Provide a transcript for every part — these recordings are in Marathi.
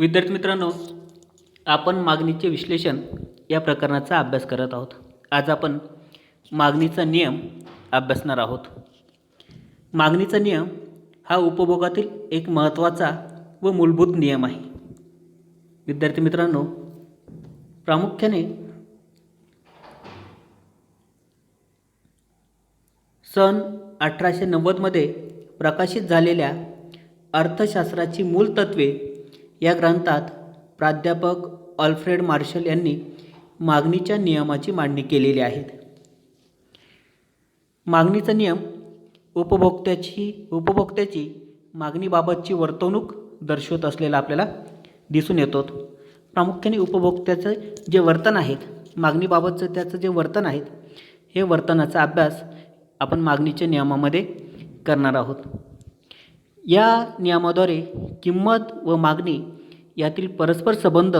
विद्यार्थी मित्रांनो, आपण मागणीचे विश्लेषण या प्रकरणाचा अभ्यास करत आहोत. आज आपण मागणीचा नियम अभ्यासणार आहोत. मागणीचा नियम हा उपभोगातील एक महत्त्वाचा व मूलभूत नियम आहे. विद्यार्थी मित्रांनो, प्रामुख्याने सन 1890मध्ये प्रकाशित झालेल्या अर्थशास्त्राची मूल तत्वे या ग्रंथात प्राध्यापक अल्फ्रेड मार्शल यांनी मागणीच्या नियमाची मांडणी केलेली आहे. मागणीचा नियम उपभोक्त्याची मागणीबाबतची वर्तणूक दर्शवत असलेला आपल्याला दिसून येतो. प्रामुख्याने उपभोक्त्याचं जे वर्तन आहेत, मागणीबाबतचं त्याचं जे वर्तन आहेत, हे वर्तनाचा अभ्यास आपण मागणीच्या नियमामध्ये करणार आहोत. या नियमाद्वारे किंमत व मागणी यातील परस्पर संबंध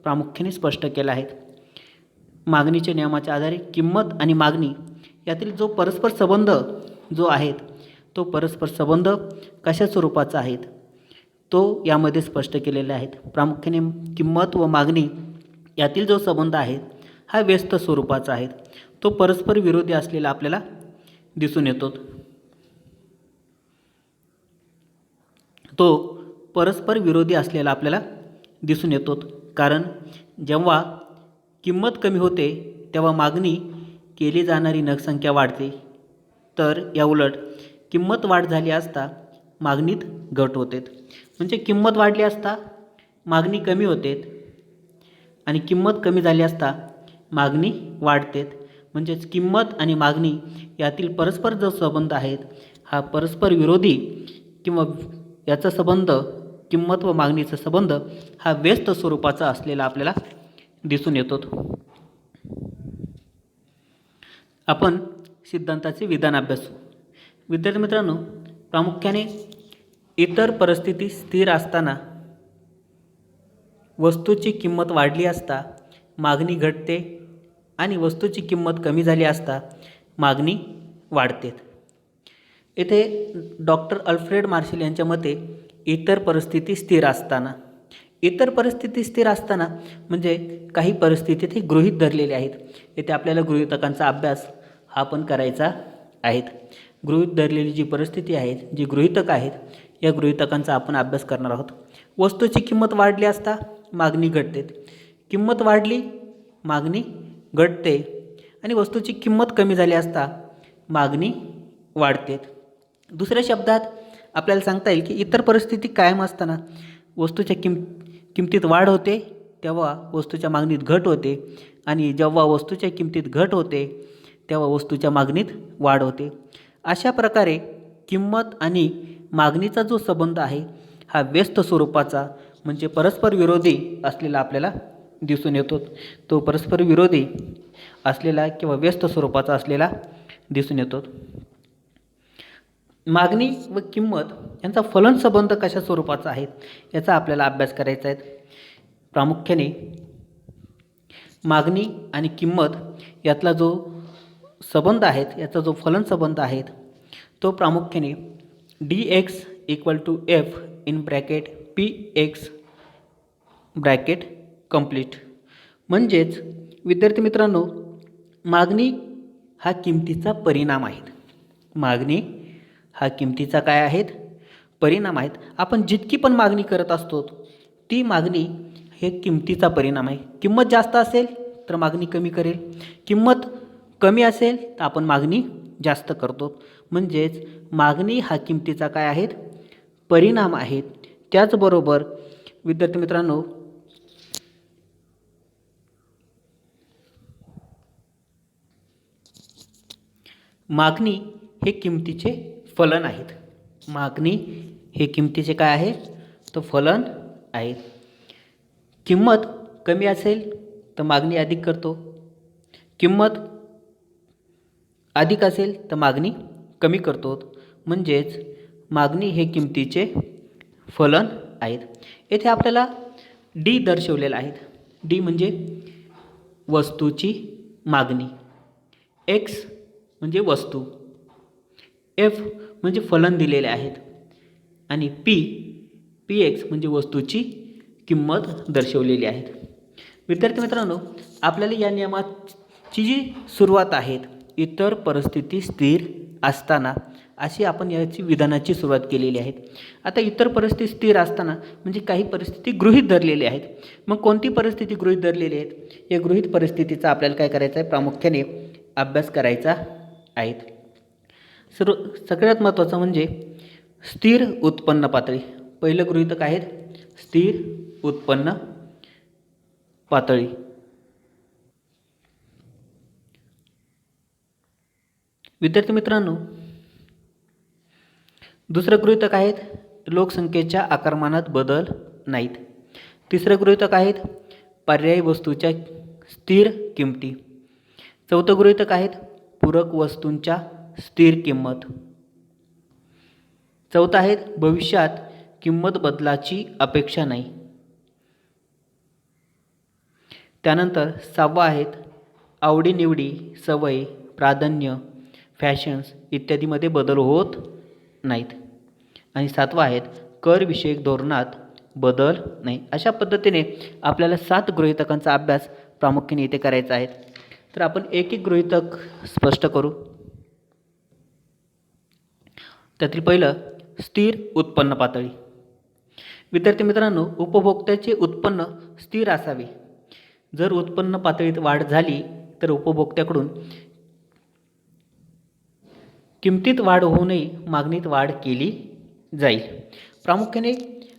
प्रामुख्याने स्पष्ट केला आहे. मागणीच्या नियमाच्या आधारे किंमत आणि मागणी यातील जो परस्पर संबंध जो आहे, तो परस्पर संबंध कशा स्वरूपाचा आहे तो यामध्ये स्पष्ट केलेला आहे. प्रामुख्याने किंमत व मागणी यातील जो संबंध आहे हा व्यस्त स्वरूपाचा आहे. तो परस्पर विरोधी असलेला आपल्याला दिसून येतो. तो परस्पर विरोधी असलेला आपल्याला दिसून येतो. कारण जेव्हा किंमत कमी होते तेव्हा मागणी केली जाणारी नगसंख्या वाढते, तर याउलट किंमत वाढ झाली असता मागणीत घट होते. म्हणजे किंमत वाढली असता मागणी कमी होते आणि किंमत कमी झाली असता मागणी वाढते. म्हणजेच किंमत आणि मागणी यातील परस्पर जो संबंध आहे हा परस्पर विरोधी किंवा याचा संबंध, किंमत व मागणीचा संबंध हा व्यस्त स्वरूपाचा असलेला आपल्याला दिसून येतो. आपण सिद्धांताचे विधान अभ्यासू. विद्यार्थी मित्रांनो, प्रामुख्याने इतर परिस्थिती स्थिर असताना वस्तूची किंमत वाढली असता मागणी घटते आणि वस्तूची किंमत कमी झाली असता मागणी वाढते. येथे डॉक्टर अल्फ्रेड मार्शल यांच्या मते इतर परिस्थिती स्थिर असताना, इतर परिस्थिती स्थिर असताना म्हणजे काही परिस्थितीत हे गृहीत धरलेले आहेत. येथे आपल्याला गृहीतकांचा अभ्यास हा पण करायचा आहे. गृहीत धरलेली जी परिस्थिती आहे, जी गृहीतक आहेत, या गृहीतकांचा आपण अभ्यास करणार आहोत. वस्तूची किंमत वाढली असता मागणी घटते, किंमत वाढली मागणी घटते आणि वस्तूची किंमत कमी झाली असता मागणी वाढते. दुसऱ्या शब्दात आपल्याला सांगता येईल की इतर परिस्थिती कायम असताना वस्तूच्या किमतीत वाढ होते तेव्हा वस्तूच्या मागणीत घट होते, आणि जेव्हा वस्तूच्या किमतीत घट होते तेव्हा वस्तूच्या मागणीत वाढ होते. अशा प्रकारे किंमत आणि मागणीचा जो संबंध आहे हा व्यस्त स्वरूपाचा म्हणजे परस्पर विरोधी असलेला आपल्याला दिसून येतो. तो परस्पर विरोधी असलेला किंवा व्यस्त स्वरूपाचा असलेला दिसून येतो. मागणी व किंमत यांचा फलन संबंध कशा स्वरूपाचा आहे याचा आपल्याला अभ्यास करायचा आहे. प्रामुख्याने मागणी आणि किंमत यातला जो संबंध आहे, याचा जो फलन संबंध आहे, तो प्रामुख्याने dx = f in bracket px bracket complete. म्हणजेच विद्यार्थी मित्रांनो, मागणी हा किमतीचा परिणाम आहे. मागणी हा किमतीचा काय आहेत? परिणाम आहेत. आपण जितकी पण मागणी करत असतो ती मागणी हे किमतीचा परिणाम आहे. किंमत जास्त असेल तर मागणी कमी करेल, किंमत कमी असेल तर आपण मागणी जास्त करतो. म्हणजेच मागणी हा किमतीचा काय आहेत? परिणाम आहेत. त्याचबरोबर विद्यार्थी मित्रांनो, मागणी हे किमतीचे फलन आहेत. मागणी हे किमतीचे काय आहे? तो फलन आहेत. किंमत कमी असेल तर मागणी अधिक करतो, किंमत अधिक असेल तर मागणी कमी करतो. म्हणजेच मागणी हे किमतीचे फलन आहेत. येथे आपल्याला डी दर्शवलेलं आहे. डी म्हणजे वस्तूची मागणी, एक्स म्हणजे वस्तू, एफ म्हणजे फलन दिलेले आहेत, आणि पी एक्स म्हणजे वस्तूची किंमत दर्शवलेली आहेत. विद्यार्थी मित्रांनो, आपल्याला या नियमाची जी सुरुवात आहे, इतर परिस्थिती स्थिर असताना, अशी आपण याची विधानाची सुरुवात केलेली आहे. आता इतर परिस्थिती स्थिर असताना म्हणजे काही परिस्थिती गृहीत धरलेली आहेत. मग कोणती परिस्थिती गृहीत धरलेली आहेत? या गृहीत परिस्थितीचा आपल्याला काय करायचं आहे? प्रामुख्याने अभ्यास करायचा आहे. सगळ्यात महत्त्वाचं म्हणजे स्थिर उत्पन्न पातळी. पहिलं गृहीतक आहेत स्थिर उत्पन्न पातळी. विद्यार्थी मित्रांनो, दुसरं गृहीतक आहेत लोकसंख्येच्या आकारमानात बदल नाहीत. तिसरं गृहीतक आहेत पर्यायी वस्तूच्या स्थिर किमती. चौथं गृहीतक आहेत पूरक वस्तूंच्या स्थिर किंमत. चौथं आहेत भविष्यात किंमत बदलाची अपेक्षा नाही. त्यानंतर सहावं आहेत आवडीनिवडी, सवय, प्राधान्य, फॅशन्स इत्यादीमध्ये बदल होत नाहीत. आणि सातवं आहेत करविषयक धोरणात बदल नाही. अशा पद्धतीने आपल्याला 7 गृहीतकांचा अभ्यास प्रामुख्याने इथे करायचा आहे. तर आपण एक एक गृहीतक स्पष्ट करू. त्यातील पहिलं स्थिर उत्पन्न पातळी. विद्यार्थी मित्रांनो, उपभोक्त्याचे उत्पन्न स्थिर असावे. जर उत्पन्न पातळीत वाढ झाली तर उपभोक्त्याकडून किमतीत वाढ होऊ नये, मागणीत वाढ केली जाईल. प्रामुख्याने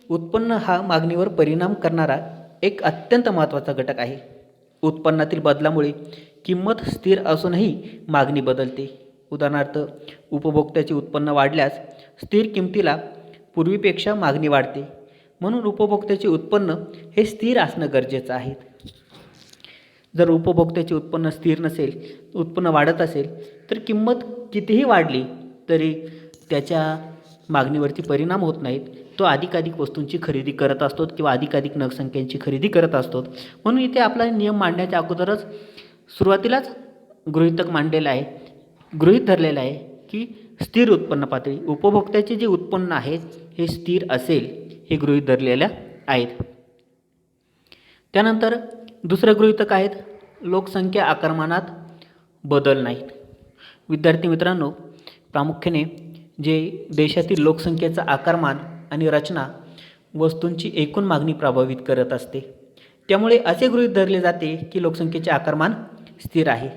उत्पन्न हा मागणीवर परिणाम करणारा एक अत्यंत महत्त्वाचा घटक आहे. उत्पन्नातील बदलामुळे किंमत स्थिर असूनही मागणी बदलते. उदाहरणार्थ, उपभोक्त्याचे उत्पन्न वाढल्यास स्थिर किमतीला पूर्वीपेक्षा मागणी वाढते. म्हणून उपभोक्त्याचे उत्पन्न हे स्थिर असणं गरजेचं आहे. जर उपभोक्त्याचे उत्पन्न स्थिर नसेल, उत्पन्न वाढत असेल, तर किंमत कितीही वाढली तरी त्याच्या मागणीवरती परिणाम होत नाहीत. तो अधिकाधिक वस्तूंची खरेदी करत असतो किंवा अधिकाधिक नगसंख्यांची खरेदी करत असतो. म्हणून इथे आपला नियम मांडण्याच्या अगोदरच सुरुवातीलाच गृहीतक मांडलेलं आहे, गृहीत धरलेलं आहे की स्थिर उत्पन्न पातळी, उपभोक्त्याचे जे उत्पन्न आहे हे स्थिर असेल, हे गृहीत धरलेलं आहेत. त्यानंतर दुसरं गृहीतक आहेत लोकसंख्या आकारमानात बदल नाहीत. विद्यार्थी मित्रांनो, प्रामुख्याने जे देशातील लोकसंख्येचा आकारमान आणि रचना वस्तूंची एकूण मागणी प्रभावित करत असते. त्यामुळे असे गृहीत धरले जाते की लोकसंख्येचे आकारमान स्थिर आहे.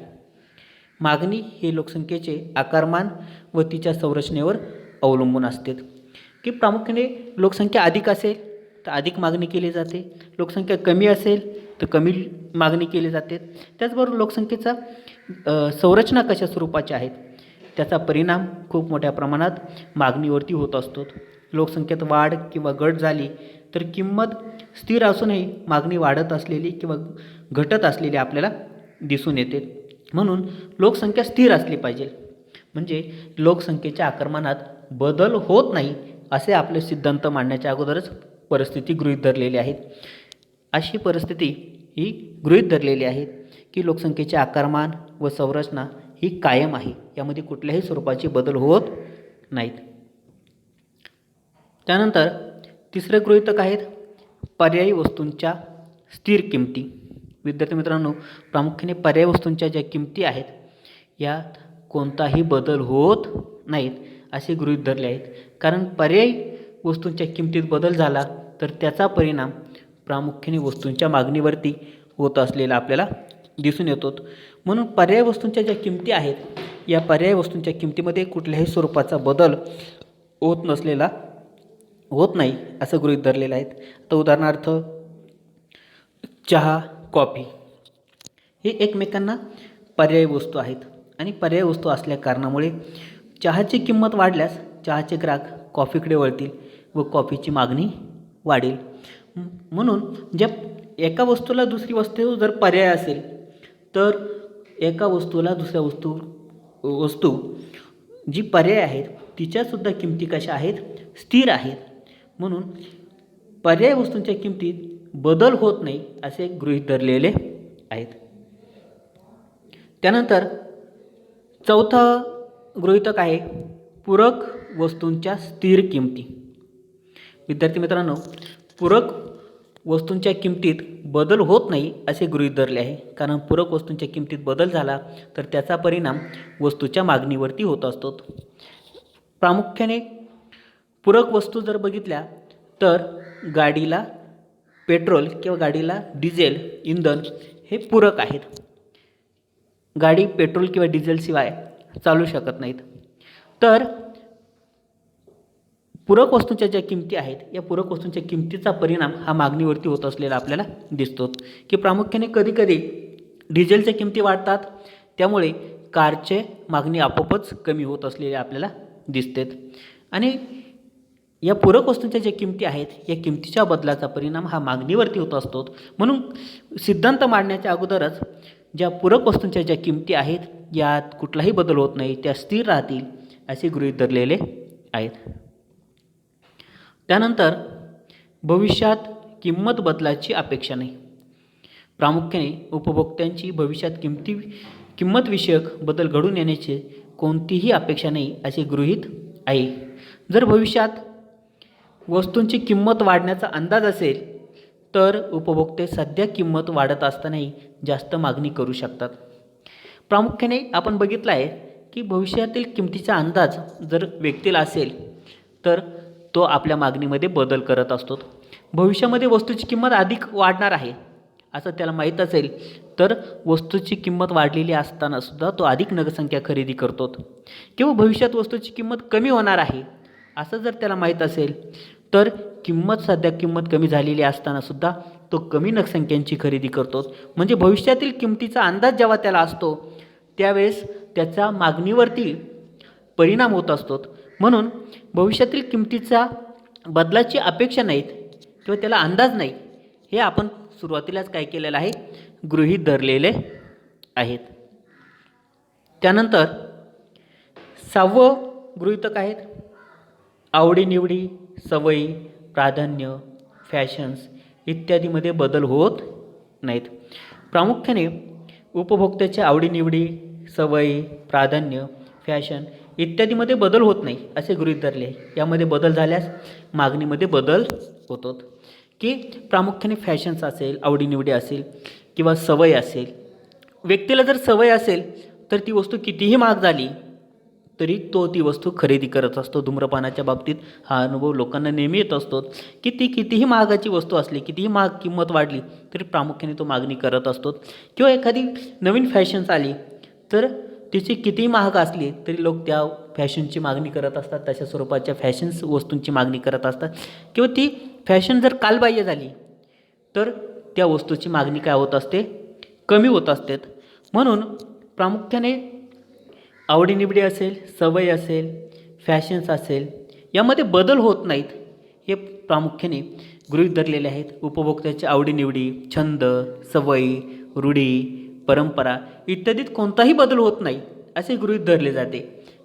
मागणी हे लोकसंख्येचे आकारमान व तिच्या संरचनेवर अवलंबून असते. की प्रामुख्याने लोकसंख्या अधिक असेल तर अधिक मागणी केली जाते, लोकसंख्या कमी असेल तर कमी मागणी केली जाते. त्याचबरोबर लोकसंख्येचा संरचना कशा स्वरूपाची आहेत त्याचा परिणाम खूप मोठ्या प्रमाणात मागणीवरती होत असतो. लोकसंख्येत वाढ किंवा घट झाली तर किंमत स्थिर असूनही मागणी वाढत असलेली किंवा घटत असलेली आपल्याला दिसून येते. म्हणून लोकसंख्या स्थिर असली पाहिजे, म्हणजे लोकसंख्येच्या आकारमानात बदल होत नाही असे आपले सिद्धांत मांडण्याच्या अगोदरच परिस्थिती गृहीत धरलेली आहेत. अशी परिस्थिती ही गृहीत धरलेली आहे की लोकसंख्येचे आकारमान व संरचना ही कायम आहे, यामध्ये कुठल्याही स्वरूपाचे बदल होत नाहीत. त्यानंतर तिसरे गृहीतक आहेत पर्यायी वस्तूंच्या स्थिर किमती. विद्यार्थी मित्रांनो, प्रामुख्याने पर्यायी वस्तूंच्या ज्या किमती आहेत यात कोणताही बदल होत नाहीत असे गृहीत धरले आहेत. कारण पर्यायी वस्तूंच्या किमतीत बदल झाला तर त्याचा परिणाम प्रामुख्याने वस्तूंच्या मागणीवरती होत असलेला आपल्याला दिसून येतो. म्हणून पर्यायी वस्तूंच्या ज्या किमती आहेत या पर्यायी वस्तूंच्या किमतीमध्ये कुठल्याही स्वरूपाचा बदल होत नाही असं गृहीत धरलेलं आहे. तर उदाहरणार्थ चहा, कॉफी हे एकमेकांना पर्यायी वस्तू आहेत आणि पर्यायी वस्तू असल्या कारणामुळे चहाची किंमत वाढल्यास चहाचे ग्राहक कॉफीकडे वळतील व कॉफीची मागणी वाढेल. म्हणून ज्या एका वस्तूला दुसरी वस्तू जर पर्याय असेल तर एका वस्तूला दुसऱ्या वस्तू जी पर्याय आहेत तिच्यासुद्धा किमती कशा आहेत? स्थिर आहेत. म्हणून पर्यायी वस्तूंच्या किमतीत बदल होत नाही असे गृहीत धरलेले आहेत. त्यानंतर चौथा गृहीतक आहे पूरक वस्तूंच्या स्थिर किमती. विद्यार्थी मित्रांनो, पूरक वस्तूंच्या किमतीत बदल होत नाही असे गृहीत धरले आहे, कारण पूरक वस्तूंच्या किमतीत बदल झाला तर त्याचा परिणाम वस्तूच्या मागणीवरती होत असतो. प्रामुख्याने पूरक वस्तू जर बघितल्या तर गाडीला पेट्रोल किंवा गाडीला डिझेल इंधन हे पूरक आहेत. गाडी पेट्रोल किंवा डिझेलशिवाय चालू शकत नाहीत. तर पूरक वस्तूंच्या ज्या किमती आहेत, या पूरक वस्तूंच्या किमतीचा परिणाम हा मागणीवरती होत असलेला आपल्याला दिसतो, की प्रामुख्याने कधीकधी डिझेलच्या किमती वाढतात, त्यामुळे कारचे मागणी आपोआपच कमी होत असलेले आपल्याला दिसते. आणि या पूरक वस्तूंच्या ज्या किमती आहेत, या किमतीच्या बदलाचा परिणाम हा मागणीवरती होत असतो. म्हणून सिद्धांत मांडण्याच्या अगोदरच ज्या पूरक वस्तूंच्या ज्या किमती आहेत, यात कुठलाही बदल होत नाही, त्या स्थिर राहतील असे गृहीत धरलेले आहेत. त्यानंतर भविष्यात किंमत बदलाची अपेक्षा नाही. प्रामुख्याने उपभोक्त्यांची भविष्यात किंमतविषयक बदल घडून येण्याची कोणतीही अपेक्षा नाही असे गृहीत आहे. जर भविष्यात वस्तूंची किंमत वाढण्याचा अंदाज असेल तर उपभोक्ते सध्या किंमत वाढत असतानाही जास्त मागणी करू शकतात. प्रामुख्याने आपण बघितलं आहे की भविष्यातील किमतीचा अंदाज जर व्यक्तीला असेल तर तो आपल्या मागणीमध्ये बदल करत असतो. भविष्यामध्ये वस्तूची किंमत अधिक वाढणार आहे असं त्याला माहीत असेल तर वस्तूची किंमत वाढलेली असताना सुद्धा तो अधिक नगरसंख्या खरेदी करतो. किंवा भविष्यात वस्तूची किंमत कमी होणार आहे असं जर त्याला माहीत असेल तर सध्या किंमत कमी झालेली असताना सुद्धा तो कमी नगरसंख्यांची खरेदी करतो. म्हणजे भविष्यातील किमतीचा अंदाज जेव्हा त्याला असतो त्यावेळेस त्याचा मागणीवरती परिणाम होत असतो. म्हणून भविष्यातील किमतीचा बदलाची अपेक्षा नाहीत किंवा त्याला अंदाज नाही, हे आपण सुरुवातीलाच काय केलेलं आहे, गृहीत धरलेले आहेत. त्यानंतर 6वं गृहीतक आहेत आवडीनिवडी, सवयी, प्राधान्य, फॅशन्स इत्यादीमध्ये बदल होत नाहीत. प्रामुख्याने उपभोक्त्याच्या आवडीनिवडी, सवयी, प्राधान्य, फॅशन इत्यादीमध्ये बदल होत नाही असे गृहीत धरले आहे. यामध्ये बदल झाल्यास मागणीमध्ये बदल होतो. की प्रामुख्याने फॅशन्स असेल, आवडीनिवडी असेल किंवा सवय असेल, व्यक्तीला जर सवय असेल तर ती वस्तू कितीही महाग झाली तरी तो ती वस्तू खरेदी करत असतो. धूम्रपानाच्या बाबतीत हा अनुभव लोकांना नेहमी येत असतो की ती कितीही महागाची वस्तू असली, कितीही महाग किंमत वाढली तरी प्रामुख्याने तो मागणी करत असतो. किंवा एखादी नवीन फॅशन्स आली तर तिची कितीही महाग असली तरी लोक त्या फॅशनची मागणी करत असतात, तशा स्वरूपाच्या फॅशन्स वस्तूंची मागणी करत असतात. किंवा ती फॅशन जर कालबाह्य झाली तर त्या वस्तूची मागणी काय होत असते, कमी होत असते. म्हणून प्रामुख्याने आवडीनिवडी असेल, सवय असेल, फॅशन्स असेल यामध्ये बदल होत नाहीत हे प्रामुख्याने गृहीत धरलेले आहेत. उपभोक्त्याच्या आवडीनिवडी, छंद, सवयी, रूढी, परंपरा इत्यादीत कोणताही बदल होत नाही असे गृहीत धरले जाते.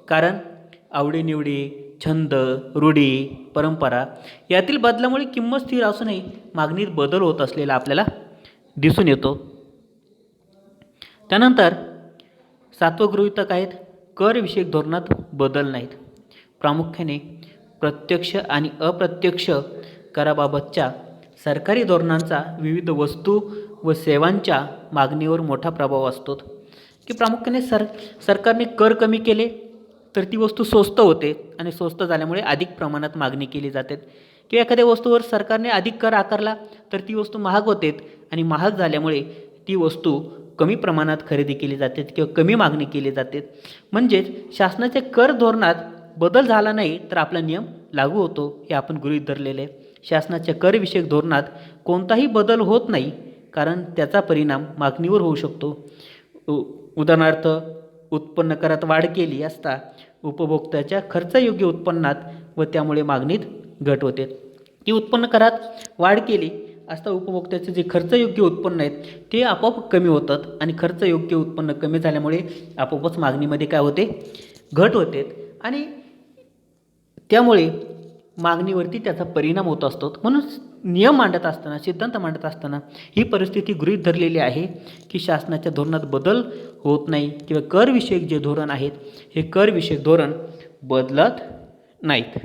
कारण आवडीनिवडी, छंद, रूढी, परंपरा यातील बदलामुळे किंमत स्थिर असूनही मागणीत बदल होत असलेला आपल्याला दिसून येतो. त्यानंतर 7वं गृहीतक आहेत करविषयक धोरणात बदल नाहीत. प्रामुख्याने प्रत्यक्ष आणि अप्रत्यक्ष कराबाबतच्या सरकारी धोरणांचा विविध वस्तू व सेवांच्या मागणीवर मोठा प्रभाव असतो. की प्रामुख्याने सरकारने कर कमी केले तर ती वस्तू स्वस्त होते आणि स्वस्त झाल्यामुळे अधिक प्रमाणात मागणी केली जाते. किंवा एखाद्या वस्तूवर सरकारने अधिक कर आकारला तर ती वस्तू महाग होते आणि महाग झाल्यामुळे ती वस्तू कमी प्रमाणात खरेदी केली जाते किंवा कमी मागणी केली जाते. म्हणजेच शासनाच्या कर धोरणात बदल झाला नाही तर आपला नियम लागू होतो हे आपण गृहीत धरलेले आहे. शासनाच्या करविषयक धोरणात कोणताही बदल होत नाही कारण त्याचा परिणाम मागणीवर होऊ शकतो. उदाहरणार्थ उत्पन्न करात वाढ केली असता उपभोक्त्याच्या खर्चयोग्य उत्पन्नात व त्यामुळे मागणीत घट होते. की उत्पन्न करात वाढ केली असता उपभोक्त्याचे जे खर्चयोग्य उत्पन्न आहेत ते आपोआप कमी होतात आणि खर्चयोग्य उत्पन्न कमी झाल्यामुळे आपोआपच मागणीमध्ये काय होते, घट होते आणि त्यामुळे मागणीवरती त्याचा परिणाम होत असतो. म्हणून नियम मांडत असताना, सिद्धांत मांडत असताना ही परिस्थिती गृहीत धरलेली आहे की शासनाच्या धोरणात बदल होत नाही किंवा करविषयक जे धोरण आहेत हे करविषयक धोरण बदलत नाहीत.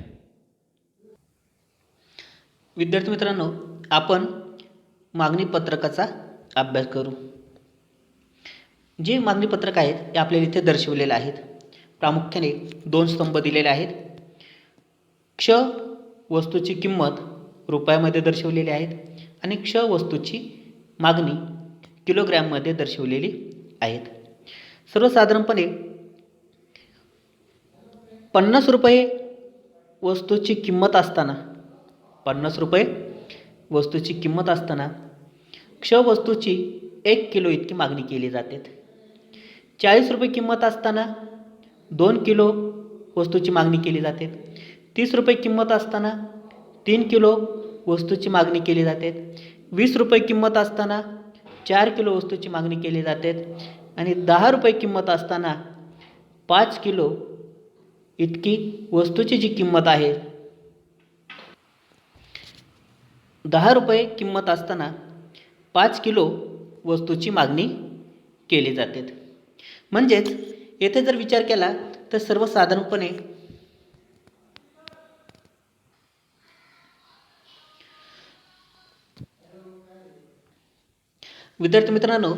विद्यार्थी मित्रांनो, आपण मागणी पत्रकाचा अभ्यास करू. जे मागणी पत्रक आहेत ते आपल्याला इथे दर्शवलेले आहेत. प्रामुख्याने 2 स्तंभ दिलेले आहेत. क्ष वस्तूची किंमत रुपयामध्ये दर्शवलेली आहेत आणि क्ष वस्तूची मागणी किलोग्रॅममध्ये दर्शवलेली आहेत. सर्वसाधारणपणे 50 रुपये वस्तूची किंमत असताना 50 रुपये वस्तूची किंमत असताना क्ष वस्तूची 1 किलो इतकी मागणी केली जाते. 40 रुपये किंमत असताना 2 किलो वस्तूची मागणी केली जाते. 30 रुपये किंमत असताना 3 किलो वस्तूची मागणी केली जाते. 20 रुपये किंमत असताना 4 किलो वस्तूची मागणी केली जाते आणि 10 रुपये किंमत असताना 5 किलो इतकी वस्तूची जी किंमत आहे, 10 रुपये किंमत असताना 5 किलो वस्तूची मागणी केली जाते. म्हणजेच येथे जर विचार केला तर सर्वसाधारणपणे विद्यार्थी मित्रांनो,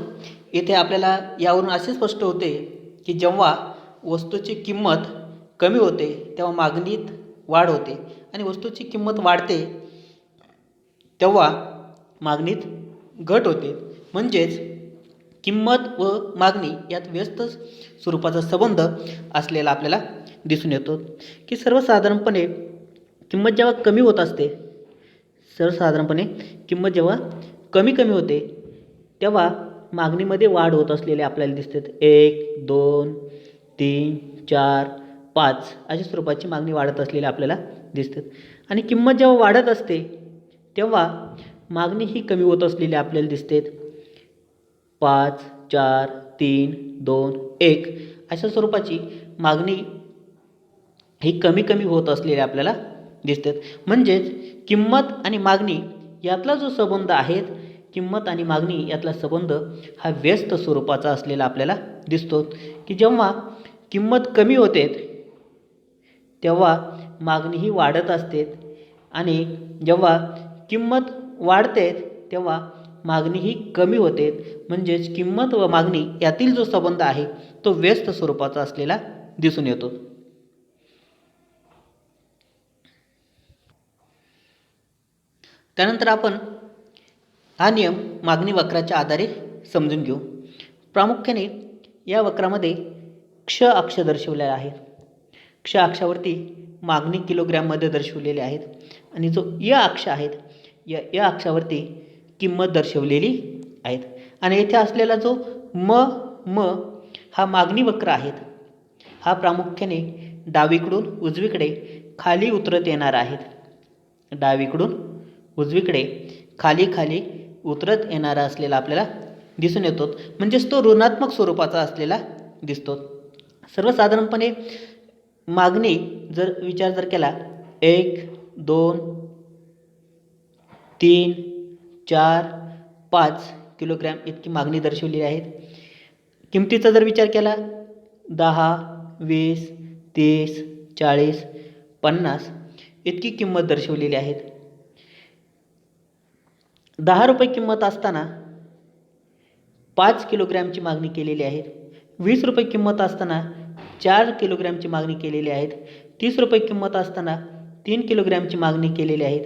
येथे आपल्याला यावरून असे स्पष्ट होते की जेव्हा वस्तूची किंमत कमी होते तेव्हा मागणीत वाढ होते आणि वस्तूची किंमत वाढते तेव्हा मागणीत घट होते. म्हणजेच किंमत व मागणी यात व्यस्त स्वरूपाचा संबंध असलेला आपल्याला दिसून येतो की सर्वसाधारणपणे किंमत जेव्हा कमी होत असते, किंमत जेव्हा कमी होते तेव्हा मागणीमध्ये वाढ होत असलेले आपल्याला दिसते. 1, 2, 3, 4, 5 अशा स्वरूपाची मागणी वाढत असलेली आपल्याला दिसते आणि किंमत जेव्हा वाढत असते तेव्हा मागणी ही कमी होत असलेली आपल्याला दिसते. 5, 4, 3, 2, 1 अशा स्वरूपाची मागणी ही कमी होत असलेली आपल्याला दिसते. म्हणजेच किंमत आणि मागणी यातला जो संबंध आहे, किंमत आणि मागणी यातला संबंध हा व्यस्त स्वरूपाचा असलेला आपल्याला दिसतो की जेव्हा किंमत कमी होते तेव्हा मागणी ही वाढत असते आणि जेव्हा किंमत वाढते तेव्हा मागणी ही कमी होते. म्हणजेच किंमत व मागणी यातील जो संबंध आहे तो व्यस्त स्वरूपाचा असलेला दिसून येतो. त्यानंतर आपण हा नियम मागणी वक्राच्या आधारे समजून घेऊ. प्रामुख्याने या वक्रामध्ये क्ष अक्ष दर्शवलेला आहे. क्ष अक्षावरती मागणी किलोग्रॅममध्ये दर्शवलेली आहेत आणि जो य अक्ष आहेत या अक्षावरती किंमत दर्शवलेली आहेत आणि येथे असलेला जो म हा मागणी वक्र आहेत. हा प्रामुख्याने डावीकडून उजवीकडे खाली उतरत येणार आहेत. डावीकडून उजवीकडे खाली उतरत येणारा असलेला आपल्याला दिसून येतो. म्हणजेच तो ऋणात्मक स्वरूपाचा असलेला दिसतो. सर्वसाधारणपणे मागणी विचार जर केला 1, 2, 3, 4, 5 किलोग्रॅम इतकी मागणी दर्शवली आहे. किमतीचा जर विचार केला 10, 20, 30, 40, 50 इतकी किंमत दर्शवलेली आहे. 10 रुपये किंमत असताना 5 किलोग्रॅमची मागणी केलेली आहे. 20 रुपये किंमत असताना 4 किलोग्रॅमची मागणी केलेली आहे. 30 रुपये किंमत असताना 3 किलोग्रॅमची मागणी केलेली आहे.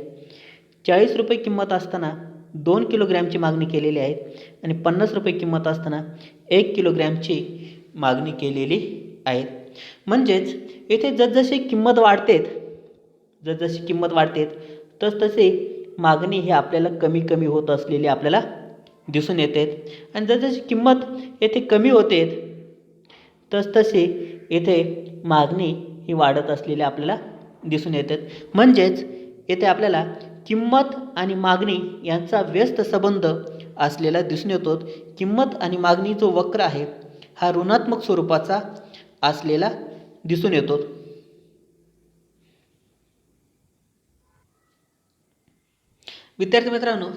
40 रुपये किंमत असताना 2 किलोग्रॅमची मागणी केलेली आहे आणि 50 रुपये किंमत असताना 1 किलोग्रॅमची मागणी केलेली आहे. म्हणजेच येथे जसजशी किंमत वाढते तसतसे मागणी ही आपल्याला कमी होत असलेली आपल्याला दिसून येते आणि जसजशी किंमत येथे कमी होते तसतसे येथे मागणी ही वाढत असलेली आपल्याला दिसून येते. म्हणजेच येथे आपल्याला किंमत आणि मागणी यांचा व्यस्त संबंध असलेला दिसून येतो. किंमत आणि मागणी जो वक्र आहे हा ऋणात्मक स्वरूपाचा असलेला दिसून येतो. विद्यार्थी मित्रांनो,